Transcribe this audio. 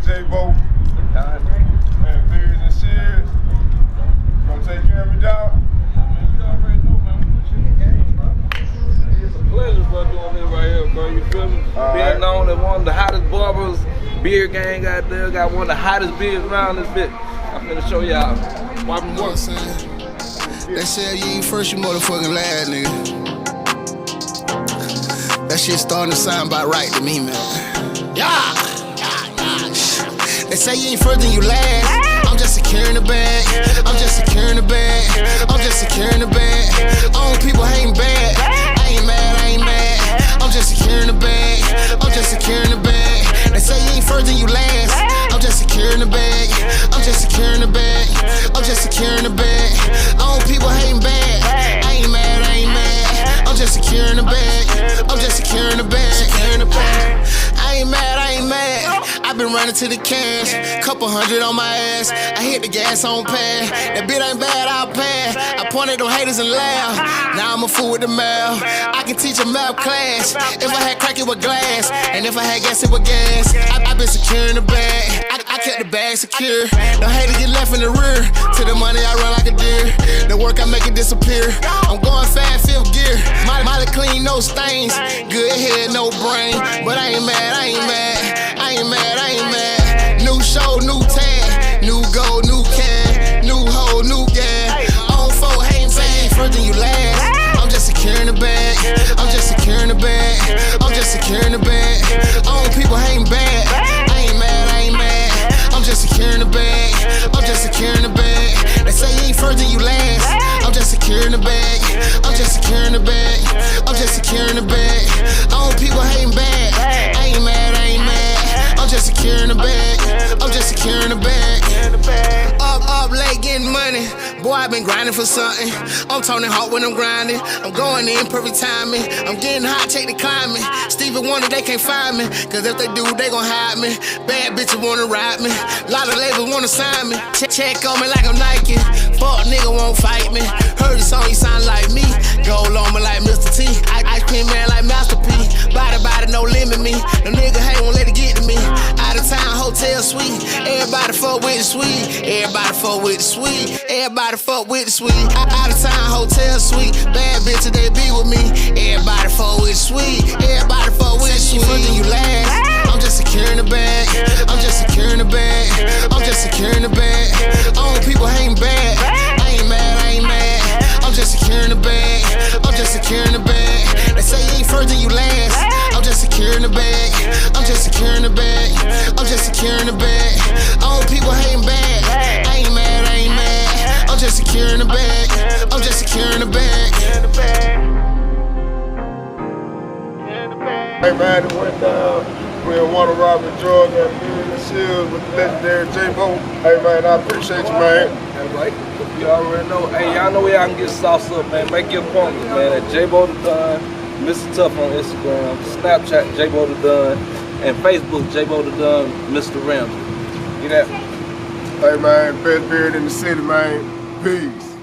J-Bo. Man, beards and shears. You gonna take care of me, dog? It's a pleasure, bro, doing this right here, bro. You feel me? Being known as one of the hottest barbers, beard gang out there, got one of the hottest beards around this bit. I'm finna show y'all. Why we work. They say you ain't first, you motherfucking last, nigga. That shit starting to sound about right to me, man. Yeah. They say you ain't first, then you last. I'm just securing the bag. I'm just securing the bag. I'm just securing the bag. All people hating bad. I ain't mad, I ain't mad. I'm just securing the bag. I'm just securing the bag. They say you ain't first, then you last. I'm just securing the bag. I'm just securing the bag. I'm just securing the bag. All people hating bad. I ain't mad, I ain't mad. I'm just securing the bag. I'm just securing the bag. Securing the bag. I ain't mad, I ain't mad. I've been running to the cash, couple hundred on my ass. I hit the gas on pad. That bitch ain't bad, I'll pass. I pointed on haters and laugh. Now I'm a fool with the math. I can teach a math class. If I had crack, it with glass. And if I had gas, it with gas. I've been securing the bag. I kept the bag secure. No haters get left in the rear. To the money, I run like a deer. The work, I make it disappear. I'm going fast, fifth gear. Molly clean, no stains. Good head, no brain. But I ain't mad, I ain't mad. I ain't mad, I ain't mad. New show, new tag. New gold, new can. New hoe, new gas. On folk, hating bad. First than you last. I'm just securing the bag. I'm just securing the bag. I'm just securing the bag. On people hating bad. I ain't mad, I ain't mad. I'm just securing the bag. I'm just securing the bag. They say you ain't first, then you last. I'm just securing the bag. I'm just securing the bag. I'm just securing the bag. All people hating bad. I ain't mad, I ain't mad. I'm just securing the bag. I'm just securing the bag. Up late getting money. Boy, I been grinding for something. I'm turning hot when I'm grinding. I'm going in perfect timing. I'm getting hot, take the climbing. Stevie Wonder, they can't find me. Cause if they do, they gon' hide me. Bad bitches wanna ride me. Lot of labels wanna sign me. Check on me like I'm Nike. Fuck nigga won't fight me. Heard the song, you sound like me. Gold on me like Mr. T. Ice cream man like Master P. Body, no limit me. No nigga hate won't let it get to me. Out of town, hotel suite. Everybody fuck with the sweet. Everybody fuck with the sweet. Everybody fuck with the sweet. Out of town, hotel suite. Bad bitches, they be with me. Everybody fuck with the sweet. Everybody fuck with the sweet. First than you last. I'm just securing the bag. I'm just securing the bag. I'm just securing the bag. All people hating bad. I ain't mad, I ain't mad. I'm just securing the bag. I'm just securing the bag. They say you ain't first, then you last. I'm just securing the bag. I'm just securing the bag. I'm just securing the bag. All people hating bad. I ain't mad, I ain't mad. I'm just securing the bag. I'm just securing the bag. Hey man, it went down. We're in Warner Robin, Georgia, beard and shears with the legendary J-Bo. Hey man, I appreciate you, man. That's right. You already know. Hey, y'all know where y'all can get sauce up, man. Make your appointments, man. At J-Bo the Done, Mr. Tough on Instagram, Snapchat J-Bo the Done, and Facebook J-Bo the Done, Mr. Ramsey. Get that? Hey man, best beard in the city, man. Peace.